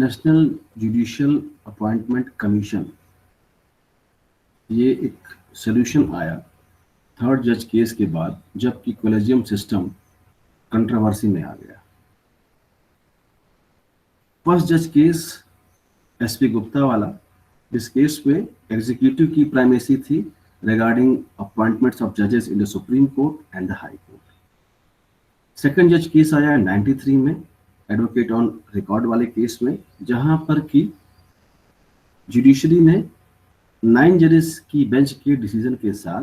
National judicial appointment commission, ये एक solution आया थर्ड जज केस के बाद, जबकि कॉलेजियम सिस्टम कंट्रोवर्सी में आ गया। फर्स्ट जज केस एसपी गुप्ता वाला, इस केस में एग्जीक्यूटिव की प्राइमेसी थी रिगार्डिंग अपॉइंटमेंट्स ऑफ जजेस इन the supreme court and the high court. Second जज केस आया 93 में, एडवोकेट ऑन रिकॉर्ड वाले केस में, जहां पर कि जुडिशरी ने 9 जजेस की बेंच के डिसीजन के साथ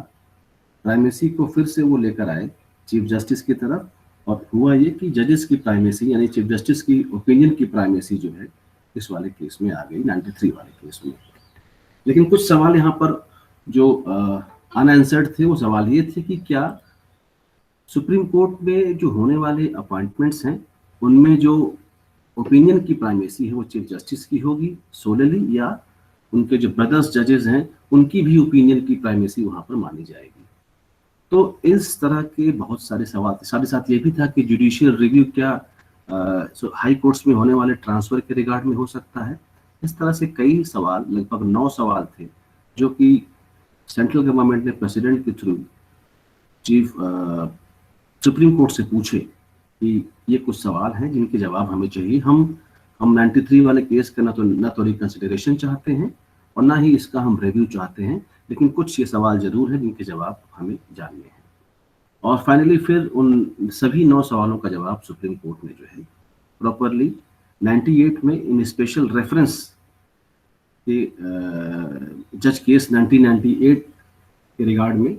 प्राइमेसी को फिर से वो लेकर आए चीफ जस्टिस की तरफ, और हुआ ये कि जजेस की प्राइमेसी यानी चीफ जस्टिस की ओपिनियन की प्राइमेसी जो है इस वाले केस में आ गई 93 वाले केस में। लेकिन कुछ सवाल यहाँ पर जो अनआंसर्ड थे, वो सवाल ये थे कि क्या सुप्रीम कोर्ट में जो होने वाले अपॉइंटमेंट्स हैं उनमें जो ओपिनियन की प्राइमेसी है वो चीफ जस्टिस की होगी सोलली, या उनके जो ब्रदर्स जजेस हैं उनकी भी ओपिनियन की प्राइमेसी वहां पर मानी जाएगी। तो इस तरह के बहुत सारे सवाल थे। साथ ही साथ ये भी था कि जुडिशियल रिव्यू क्या हाई कोर्ट्स में होने वाले ट्रांसफर के रिगार्ड में हो सकता है। इस तरह से कई सवाल, लगभग 9 सवाल थे जो कि सेंट्रल गवर्नमेंट ने प्रेसिडेंट के थ्रू चीफ सुप्रीम कोर्ट से पूछे कि ये कुछ सवाल हैं जिनके जवाब हमें चाहिए। हम 93 वाले केस का न तो रिकंसिडरेशन चाहते हैं और ना ही इसका हम रिव्यू चाहते हैं, लेकिन कुछ ये सवाल जरूर हैं जिनके जवाब हमें जानने हैं। और फाइनली फिर उन सभी 9 सवालों का जवाब सुप्रीम कोर्ट ने जो है प्रॉपरली 98 में इन स्पेशल रेफरेंस के जज केस 1998 के रिगार्ड में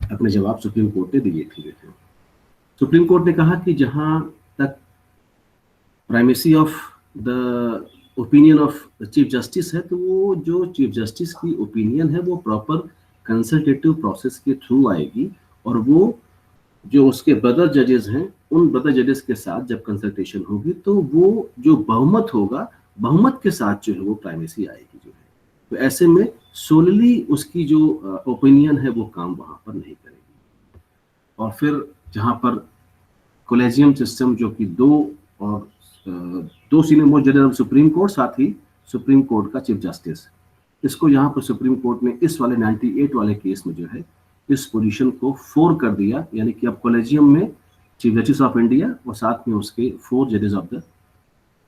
अपने जवाब सुप्रीम कोर्ट ने दिए थे। सुप्रीम कोर्ट ने कहा कि जहां तक primacy of the opinion of chief justice है, तो वो जो चीफ जस्टिस की ओपिनियन है वो प्रॉपर कंसल्टेटिव प्रोसेस के थ्रू आएगी, और वो जो उसके ब्रदर जजेस हैं उन ब्रदर जजेस के साथ जब कंसल्टेशन होगी तो वो जो बहुमत होगा, बहुमत के साथ जो है वो प्राइमेसी आएगी जो है। तो ऐसे में सोलली उसकी जो ओपिनियन है वो काम वहां पर नहीं करेगी। और फिर जहां पर कॉलेजियम सिस्टम जो कि 2 सीनियर मोस्ट जजेस ऑफ सुप्रीम कोर्ट, साथ ही सुप्रीम कोर्ट का चीफ जस्टिस, इसको यहाँ पर सुप्रीम कोर्ट ने इस वाले 98 वाले केस में जो है इस पोजीशन को 4 कर दिया, यानी कि अब कॉलेजियम में चीफ जस्टिस ऑफ इंडिया और साथ में उसके 4 जजेस ऑफ द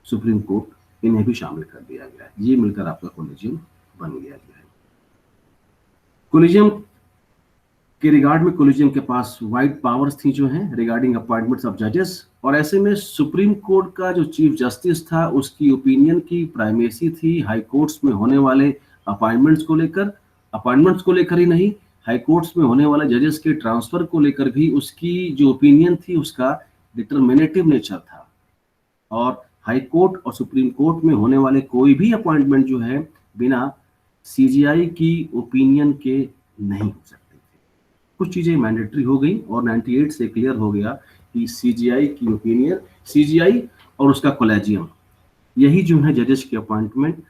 सुप्रीम कोर्ट, इन्हें भी शामिल कर दिया गया है। ये मिलकर आपका कॉलेजियम बन गया है। कॉलेजियम के रिगार्ड में कॉलेजियम के पास वाइड पावर्स थी जो हैं रिगार्डिंग अपॉइंटमेंट्स ऑफ जजेस, और ऐसे में सुप्रीम कोर्ट का जो चीफ जस्टिस था उसकी ओपिनियन की प्राइमेसी थी हाई कोर्ट्स में होने वाले अपॉइंटमेंट्स को लेकर ही नहीं, हाई कोर्ट्स में होने वाले जजेस के ट्रांसफर को लेकर भी उसकी जो ओपिनियन थी उसका डिटर्मिनेटिव नेचर था। और हाई कोर्ट और सुप्रीम कोर्ट में होने वाले कोई भी अपॉइंटमेंट जो है बिना सीजीआई की ओपिनियन के नहीं हो सकते थे। कुछ चीजें मैंडेटरी हो गई और 98 से क्लियर हो गया कि सीजीआई की ओपिनियन, सीजीआई और उसका कॉलेजियम, यही जो है जजेस के अपॉइंटमेंट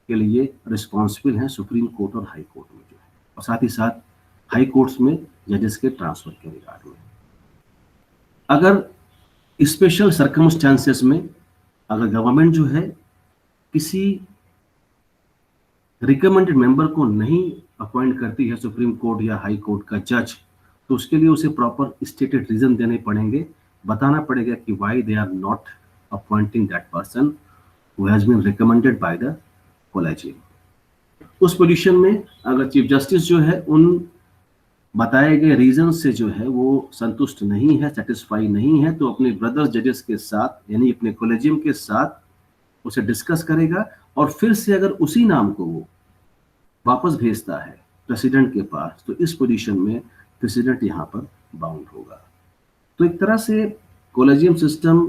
के लिए रिस्पॉन्सिबल है सुप्रीम कोर्ट और हाई कोर्ट में जो है, और साथ ही साथ हाई कोर्ट्स में जजेस के ट्रांसफर के रिगार्ड में। अगर स्पेशल सर्कमस्टेंसेस में अगर गवर्नमेंट जो है किसी रिकमेंडेड मेंबर को नहीं अपॉइंट करती है सुप्रीम कोर्ट या हाई कोर्ट का जज, तो उसके लिए उसे प्रॉपर स्टेटेड रीजन देने पड़ेंगे, बताना पड़ेगा कि why they are not appointing that person who has been recommended by the collegium. उस पोजीशन में अगर चीफ जस्टिस जो है उन बताए गए रीजन से जो है वो संतुष्ट नहीं है, सेटिस्फाई नहीं है, तो अपने ब्रदर्स जजेस के साथ यानी अपने कॉलेजियम के साथ उसे डिस्कस करेगा, और फिर से अगर उसी नाम को वो वापस भेजता है प्रेसिडेंट के पास, तो इस पोजीशन में प्रेसिडेंट यहाँ पर बाउंड होगा। तो एक तरह से कॉलेजियम सिस्टम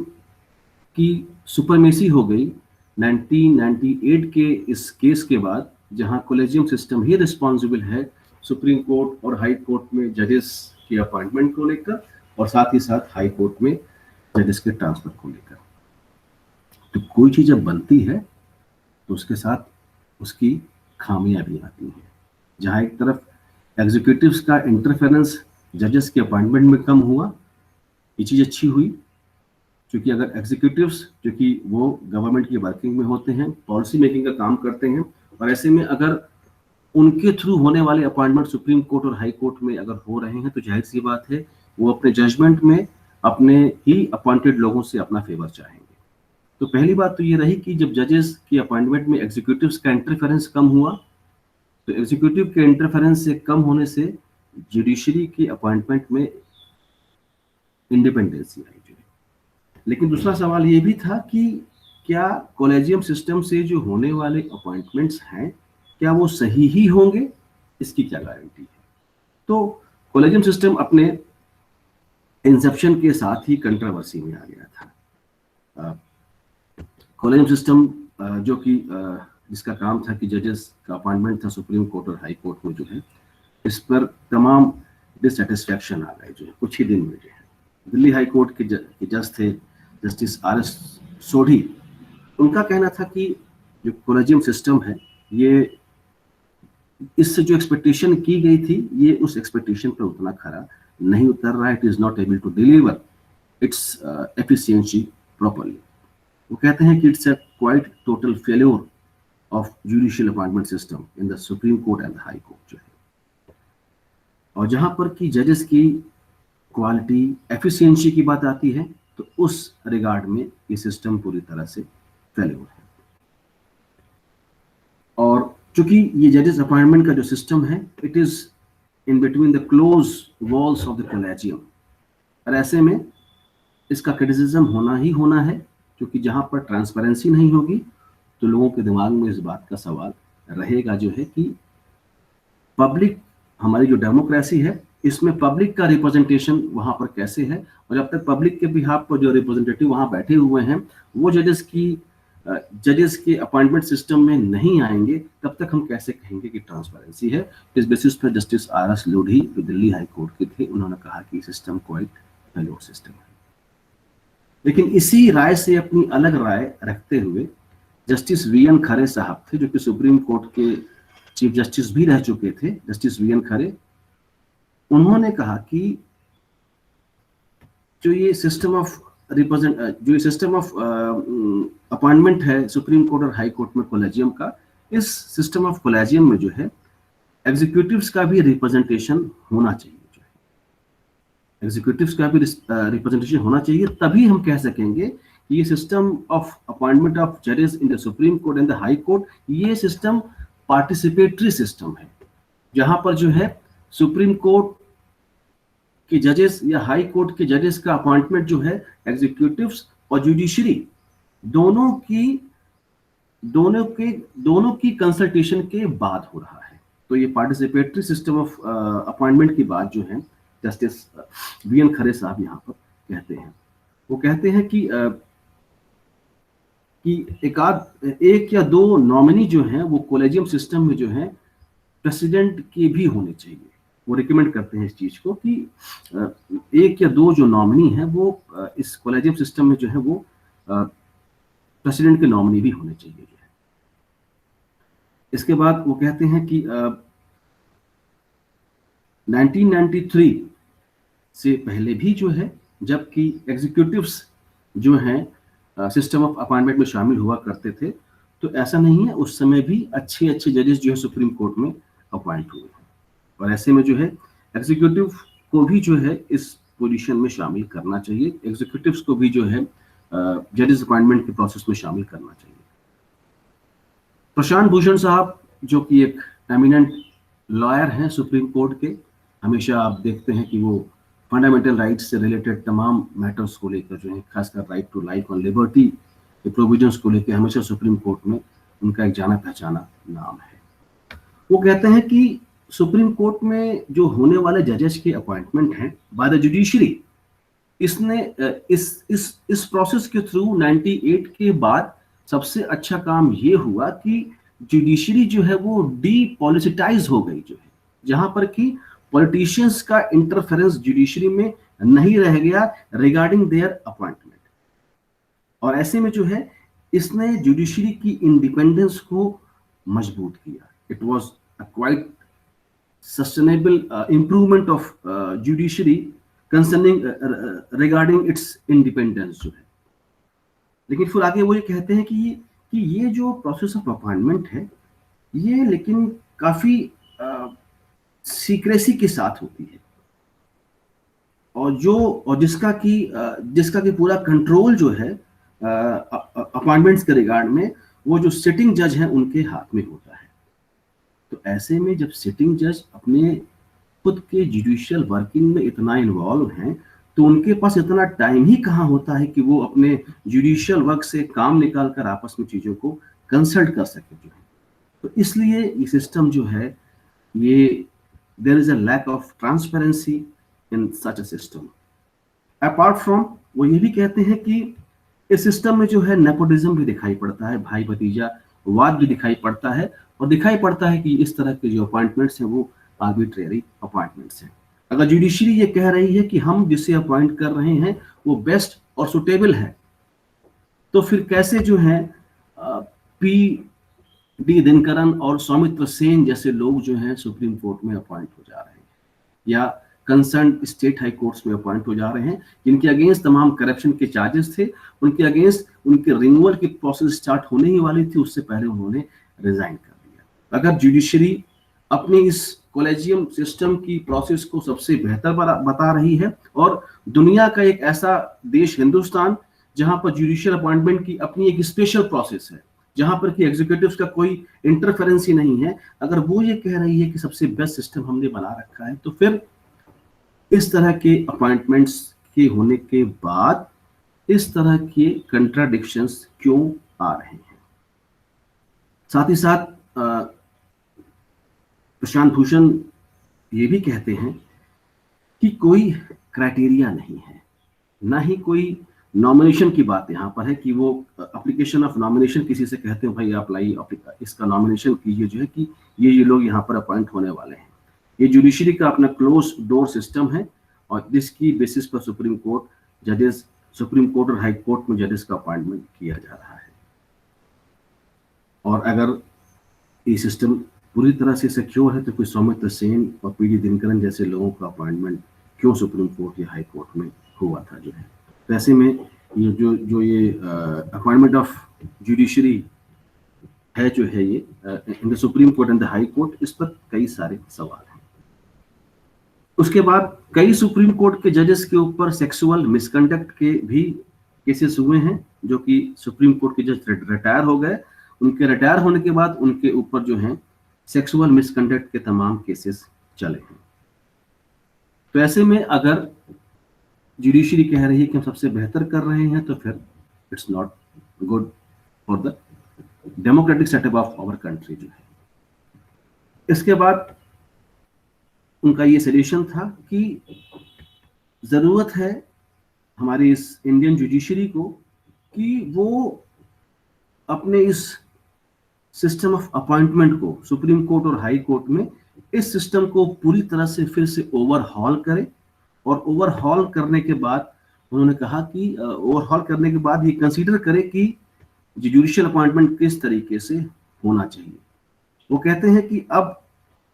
की सुपरमेसी हो गई 1998 के इस केस के बाद, जहां कॉलेजियम सिस्टम ही रिस्पॉन्सिबल है सुप्रीम कोर्ट और हाई कोर्ट में जजेस के अपॉइंटमेंट को लेकर, और साथ ही साथ हाई कोर्ट में जजेस के ट्रांसफर को लेकर। तो कोई चीज जब बनती है तो उसके साथ उसकी खामियां भी आती हैं। जहां एक तरफ एग्जीक्यूटिव्स का इंटरफेरेंस जजेस के अपॉइंटमेंट में कम हुआ, ये चीज अच्छी हुई, क्योंकि अगर एग्जीक्यूटिव्स जो कि वो गवर्नमेंट की वर्किंग में होते हैं, पॉलिसी मेकिंग का काम करते हैं, और ऐसे में अगर उनके थ्रू होने वाले अपॉइंटमेंट सुप्रीम कोर्ट और हाई कोर्ट में अगर हो रहे हैं तो जाहिर सी बात है वो अपने जजमेंट में अपने ही अपॉइंटेड लोगों से अपना फेवर चाहेंगे। तो पहली बात तो ये रही कि जब जजेस की अपॉइंटमेंट में एग्जीक्यूटिव्स का इंटरफेरेंस कम हुआ, तो एग्जीक्यूटिव के इंटरफेरेंस से कम होने से जुडिशरी की अपॉइंटमेंट में इंडिपेंडेंसी आई जो है। लेकिन दूसरा सवाल ये भी था कि क्या कॉलेजियम सिस्टम से जो होने वाले अपॉइंटमेंट्स हैं क्या वो सही ही होंगे, इसकी क्या गारंटी है। तो कॉलेजियम सिस्टम अपने इंसेप्शन के साथ ही कंट्रोवर्सी में आ गया था। कॉलेजियम सिस्टम जो कि जिसका काम था कि जजेस का अपॉइंटमेंट था सुप्रीम कोर्ट और हाई कोर्ट में जो है, इस पर तमाम डिससेटिस्फैक्शन आ गए जो है कुछ ही दिन में जो है। दिल्ली हाई कोर्ट के जज थे जस्टिस RS सोढ़ी, उनका कहना था कि जो कॉलेजियम सिस्टम है ये इससे जो एक्सपेक्टेशन की गई थी ये उस एक्सपेक्टेशन पर उतना खरा नहीं उतर रहा है। It is not able to deliver its efficiency properly. वो कहते हैं कि it's a quite total failure of judicial appointment system in the supreme court and the high court जो है। और जहां पर की जजेस की क्वालिटी एफिशिएंसी की बात आती है तो उस रिगार्ड में ये सिस्टम पूरी तरह से फेल्योर है। और चूंकि ये जजेस अपॉइंटमेंट का जो सिस्टम है it is in between the close walls of the collegium, और ऐसे में इसका क्रिटिसिज्म होना ही होना है, क्योंकि जहां पर ट्रांसपेरेंसी नहीं होगी तो लोगों के दिमाग में इस बात का सवाल रहेगा जो है कि पब्लिक, हमारी जो डेमोक्रेसी है इसमें पब्लिक का रिप्रेजेंटेशन वहां पर कैसे है, और जब तक पब्लिक के बिहाफ पर जो रिप्रेजेंटेटिव वहां बैठे हुए हैं वो जजेस के अपॉइंटमेंट सिस्टम में नहीं आएंगे, तब तक हम कैसे कहेंगे कि ट्रांसपेरेंसी है। इस बेसिस पर जस्टिस RS लोढ़ी जो दिल्ली हाई कोर्ट के थे उन्होंने कहा कि सिस्टम क्वाइट फेल्योर सिस्टम है। लेकिन इसी राय से अपनी अलग राय रखते हुए जस्टिस VN खरे साहब थे जो कि सुप्रीम कोर्ट के चीफ जस्टिस भी रह चुके थे, जस्टिस VN खरे, उन्होंने कहा कि जो ये सिस्टम ऑफ अपॉइंटमेंट है सुप्रीम कोर्ट और हाई कोर्ट में कॉलेजियम का, इस सिस्टम ऑफ कॉलेजियम में जो है एग्जीक्यूटिव्स का भी रिप्रेजेंटेशन होना चाहिए, जो है एग्जीक्यूटिव्स का भी रिप्रेजेंटेशन होना चाहिए, तभी हम कह सकेंगे कि ये सिस्टम ऑफ अपॉइंटमेंट ऑफ जजेस इन the supreme court and the high court ये सिस्टम पार्टिसिपेटरी सिस्टम है, जहां पर जो है सुप्रीम कोर्ट के जजेस या हाई कोर्ट के जजेस का अपॉइंटमेंट जो है एग्जीक्यूटिव्स और जुडिशरी दोनों की कंसल्टेशन के बाद हो रहा है। तो ये पार्टिसिपेटरी सिस्टम ऑफ अपॉइंटमेंट की बात जो है जस्टिस VN खरे साहब यहाँ पर कहते हैं। वो कहते हैं कि एक या दो नॉमिनी जो हैं वो कॉलेजियम सिस्टम में जो है प्रेसिडेंट के भी होने चाहिए। वो रिकमेंड करते हैं इस चीज को कि एक या दो जो नॉमिनी है वो इस कॉलेजियम सिस्टम में जो है वो प्रेसिडेंट के नॉमिनी भी होने चाहिए। इसके बाद वो कहते हैं कि 1993 से पहले भी जो है जबकि एग्जीक्यूटिव्स जो हैं सिस्टम ऑफ अपॉइंटमेंट में शामिल हुआ करते थे, तो ऐसा नहीं है, उस समय भी अच्छे जजेस जो है सुप्रीम कोर्ट में अपॉइंट हुए हैं। और ऐसे में जो है एग्जीक्यूटिव को भी जो है इस पोजीशन में शामिल करना चाहिए, एग्जीक्यूटिव्स को भी जो है जजेस अपॉइंटमेंट के प्रोसेस में शामिल करना चाहिए। प्रशांत भूषण साहब जो कि एक एमिनेंट लॉयर हैं सुप्रीम कोर्ट के, हमेशा आप देखते हैं कि वो फंडामेंटल राइट्स से रिलेटेड तमाम मैटर्स को लेकर जो है, खासकर राइट टू लाइफ और लिबर्टी के प्रोविजंस को लेकर हमेशा सुप्रीम कोर्ट में उनका एक जाना पहचाना नाम है। वो कहते हैं कि सुप्रीम कोर्ट में जो होने वाले जजेस के अपॉइंटमेंट हैं बाय द जुडिशरी, इसने इस प्रोसेस के थ्रू 98 के बाद सबसे अच्छा काम ये हुआ कि जुडिशरी जो है वो डीपॉलिटिसाइज हो गई, जो है जहां पर कि पॉलिटिशियंस का इंटरफेरेंस जुडिशरी में नहीं रह गया रिगार्डिंग देयर अपॉइंटमेंट। और ऐसे में जो है इसने जुडिशरी की इंडिपेंडेंस को मजबूत किया। It was a quite sustainable improvement of judiciary concerning regarding it's independence जो है। लेकिन फिर आगे वो ये कहते हैं कि ये जो प्रोसेस ऑफ अपॉइंटमेंट है, ये लेकिन काफी सीक्रेसी के साथ होती है, और जिसका कि पूरा कंट्रोल जो है अपॉइंटमेंट्स के रिगार्ड में वो जो सिटिंग जज है उनके हाथ में होता है। तो ऐसे में जब सिटिंग जज अपने खुद के जुडिशियल वर्किंग में इतना इन्वॉल्व हैं, तो उनके पास इतना टाइम ही कहाँ होता है कि वो अपने जुडिशियल वर्क से काम निकाल कर आपस में चीजों को कंसल्ट कर सके जो है। तो इसलिए ये सिस्टम जो है, ये there is a lack of transparency in such a system. Apart from, वो ये भी कहते हैं कि इस सिस्टम में जो है नेपोटिज्म भी दिखाई पड़ता है, भाई भतीजा वाद भी दिखाई पड़ता है, और दिखाई पड़ता है कि इस तरह के जो अपॉइंटमेंट्स हैं वो आर्बिट्रेरी अपॉइंटमेंट्स हैं। अगर जुडिशरी ये कह रही है कि हम जिसे अपॉइंट कर रहे हैं वो बेस्ट और सुटेबल है, तो फिर कैसे जो है पी डी दिनकरन और सौमित्र सेन जैसे लोग जो हैं सुप्रीम कोर्ट में अपॉइंट हो जा रहे हैं, या कंसर्न स्टेट हाई कोर्ट्स में अपॉइंट हो जा रहे हैं, जिनके अगेंस्ट तमाम करप्शन के चार्जेस थे, उनके अगेंस्ट उनके रिमूवल की प्रोसेस स्टार्ट होने ही वाली थी, उससे पहले उन्होंने रिजाइन कर दिया। अगर जुडिशरी अपनी इस कॉलेजियम सिस्टम की प्रोसेस को सबसे बेहतर बता रही है, और दुनिया का एक ऐसा देश हिंदुस्तान जहां पर जुडिशियल अपॉइंटमेंट की अपनी एक स्पेशल प्रोसेस है, जहां पर कि एग्जीक्यूटिव्स का कोई इंटरफेरेंस ही नहीं है, अगर वो ये कह रही है कि सबसे बेस्ट सिस्टम हमने बना रखा है, तो फिर इस तरह के अपॉइंटमेंट्स के होने के बाद इस तरह के कंट्राडिक्शंस क्यों आ रहे हैं। साथ ही साथ प्रशांत भूषण ये भी कहते हैं कि कोई क्राइटेरिया नहीं है, ना ही कोई नॉमिनेशन की बात यहाँ पर है कि वो एप्लीकेशन ऑफ नॉमिनेशन किसी से कहते हैं भाई आप लाइए इसका नॉमिनेशन कीजिए जो है कि ये लोग यहाँ पर अपॉइंट होने वाले हैं। ये जुडिशरी का अपना क्लोज डोर सिस्टम है, और जिसकी बेसिस पर सुप्रीम कोर्ट और हाई कोर्ट में जजेस का अपॉइंटमेंट किया जा रहा है। और अगर ये सिस्टम पूरी तरह से सिक्योर है, तो कोई सौमित्र सेन और पी डी दिनकरन जैसे लोगों का अपॉइंटमेंट क्यों सुप्रीम कोर्ट या हाई कोर्ट में हुआ था जो है। तो ऐसे में ये जो ये अपॉइंटमेंट ऑफ जुडिशरी है जो है, ये इन the supreme court and the high court, इस पर कई सारे सवाल हैं। उसके बाद कई सुप्रीम कोर्ट के जजेस के ऊपर सेक्सुअल मिसकंडक्ट के भी केसेस हुए हैं, जो कि सुप्रीम कोर्ट के जज रिटायर हो गए, उनके रिटायर होने के बाद उनके ऊपर जो है सेक्सुअल मिसकंडक्ट के तमाम केसेस चले हैं। तो ऐसे में अगर जुडिशरी कह रही है कि हम सबसे बेहतर कर रहे हैं, तो फिर it's not good for the democratic setup of our country जो है। इसके बाद उनका ये सजेशन था कि जरूरत है हमारी इस इंडियन जुडिशरी को कि वो अपने इस सिस्टम ऑफ अपॉइंटमेंट को सुप्रीम कोर्ट और हाई कोर्ट में, इस सिस्टम को पूरी तरह से फिर से ओवरहॉल करे, और ओवरहॉल करने के बाद उन्होंने कहा कि ओवरहॉल करने के बाद ये कंसीडर करे कि जुडिशियल अपॉइंटमेंट किस तरीके से होना चाहिए। वो कहते हैं कि अब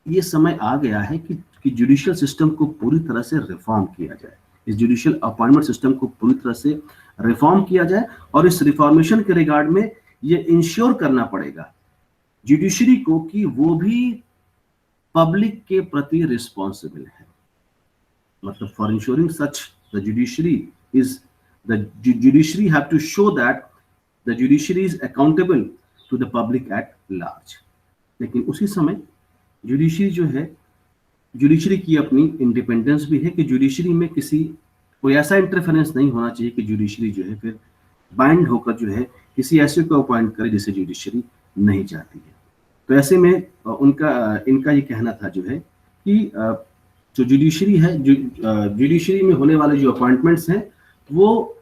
ये समय आ गया है कि जुडिशियल सिस्टम को पूरी तरह से रिफॉर्म किया जाए, इस जुडिशियल अपॉइंटमेंट सिस्टम को पूरी तरह से रिफॉर्म किया जाए, और इस रिफॉर्मेशन के रिगार्ड में ये इंश्योर करना पड़ेगा जुडिशरी को कि वो भी पब्लिक के प्रति रिस्पॉन्सिबल है। मतलब for ensuring such the judiciary have to show that the judiciary is accountable to the public at large. लेकिन उसी समय जुडिशरी जो है, जुडिशरी की अपनी इंडिपेंडेंस भी है कि जुडिशरी में कोई ऐसा इंटरफेरेंस नहीं होना चाहिए कि जुडिशरी जो है फिर बाइंड होकर जो है किसी ऐसे को अपॉइंट करे जिसे जुडिशरी नहीं चाहती है। तो ऐसे में इनका ये कहना था जो है कि जो जुडिशरी है, जुडिशरी में होने वाले जो अपॉइंटमेंट्स हैं वो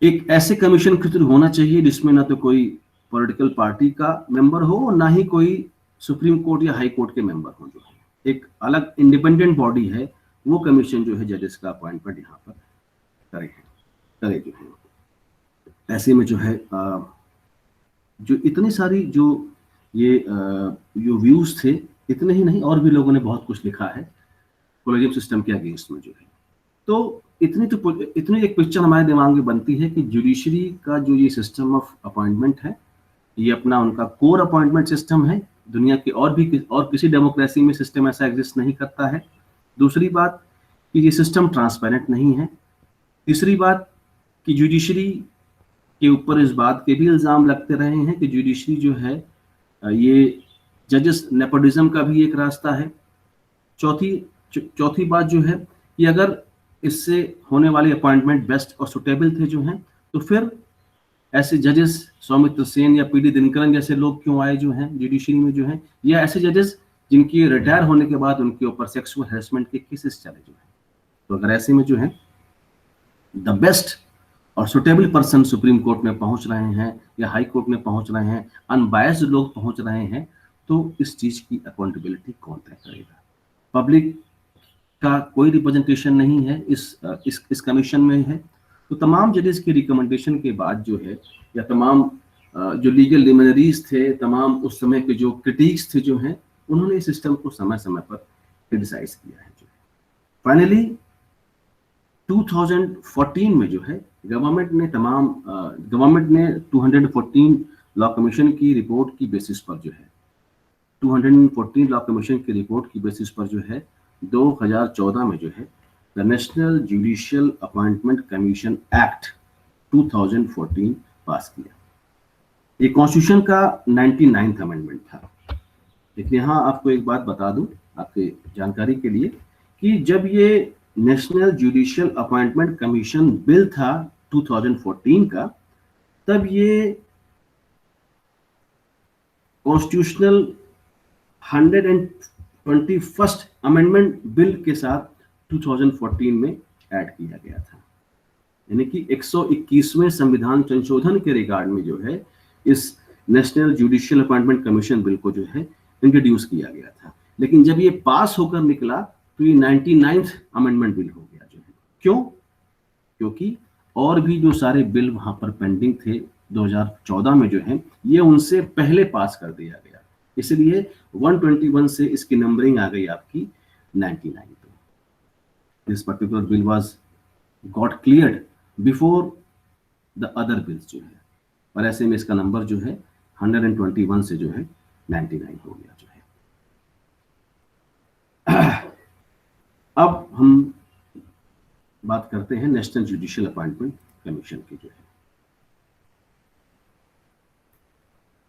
एक ऐसे कमीशन के थ्रू होना चाहिए जिसमें ना तो कोई पॉलिटिकल पार्टी का मेंबर हो, ना ही कोई सुप्रीम कोर्ट या हाई कोर्ट के मेंबर हो। जो है एक अलग इंडिपेंडेंट बॉडी है, वो कमीशन जो है जजेस का अपॉइंटमेंट यहाँ पर करे जो है। ऐसे में जो है जो इतनी सारी जो व्यूज थे, इतने ही नहीं और भी लोगों ने बहुत कुछ लिखा है कॉलेजियम सिस्टम के अगेंस्ट में जो है। तो इतनी एक पिक्चर हमारे दिमाग में बनती है कि जुडिशरी का जो ये सिस्टम ऑफ अपॉइंटमेंट है, ये अपना उनका कोर अपॉइंटमेंट सिस्टम है। दुनिया के और किसी डेमोक्रेसी में सिस्टम ऐसा एग्जिस्ट नहीं करता है। दूसरी बात कि ये सिस्टम ट्रांसपेरेंट नहीं है। तीसरी बात कि जुडिशरी के ऊपर इस बात के भी इल्ज़ाम लगते रहे हैं कि जुडिशरी जो है ये जजेस नेपोटिज्म का भी एक रास्ता है। चौथी बात जो है कि अगर इससे होने वाले अपॉइंटमेंट बेस्ट और सुटेबल थे जो हैं, तो फिर ऐसे जजेस सौमित्र सेन या पीडी दिनकरन जैसे लोग क्यों आए जो हैं जुडिशरी में जो हैं, या ऐसे जजेस जिनकी रिटायर होने के बाद उनके ऊपर सेक्सुअल हैरेसमेंट के केसेस चले जो हैं। तो अगर ऐसे में जो है द बेस्ट और सुटेबल पर्सन सुप्रीम कोर्ट में पहुंच रहे हैं या हाई कोर्ट में पहुंच रहे हैं, अनबायस्ड लोग पहुंच रहे हैं, तो इस चीज की अकाउंटेबिलिटी कौन तय करेगा? पब्लिक का कोई रिप्रेजेंटेशन नहीं है इस कमीशन में है। तो तमाम जजेस की रिकमेंडेशन के बाद जो है, या तमाम जो लीगल लिमिनरीज थे, तमाम उस समय के जो क्रिटिक्स थे जो हैं, उन्होंने इस सिस्टम को समय समय पर क्रिटिसाइज किया है। जो फाइनली 2014 में जो है गवर्नमेंट ने 214 लॉ कमीशन की रिपोर्ट की बेसिस पर जो है 214 लॉ कमीशन की रिपोर्ट की बेसिस पर जो है 2014 में जो है the national judicial appointment commission act 2014 पास किया। ये कॉन्स्टिट्यूशन का 99th अमेंडमेंट था। लेकिन यहाँ आपको एक बात बता दूं आपके जानकारी के लिए कि जब ये national judicial appointment commission bill था 2014 का, तब ये कॉन्स्टिट्यूशनल 121st अमेंडमेंट बिल के साथ 2014 में ऐड किया गया था। यानी कि 121वें संविधान संशोधन के रिगार्ड में जो है इस national judicial appointment commission bill को जो है इंट्रोड्यूस किया गया था। लेकिन जब ये पास होकर निकला तो ये 99th अमेंडमेंट बिल हो गया जो है। क्यों? क्योंकि और भी जो सारे बिल वहां पर पेंडिंग थे 2014 में जो है, ये उनसे पहले पास कर दिया गया। इसलिए 121 से इसकी नंबरिंग आ गई आपकी 99 पे। This particular bill was got cleared before the other bills जो है, और ऐसे में इसका नंबर जो है 121 से जो है 99 हो गया जो है। अब हम बात करते हैं नेशनल जुडिशियल अपॉइंटमेंट कमीशन की जो है।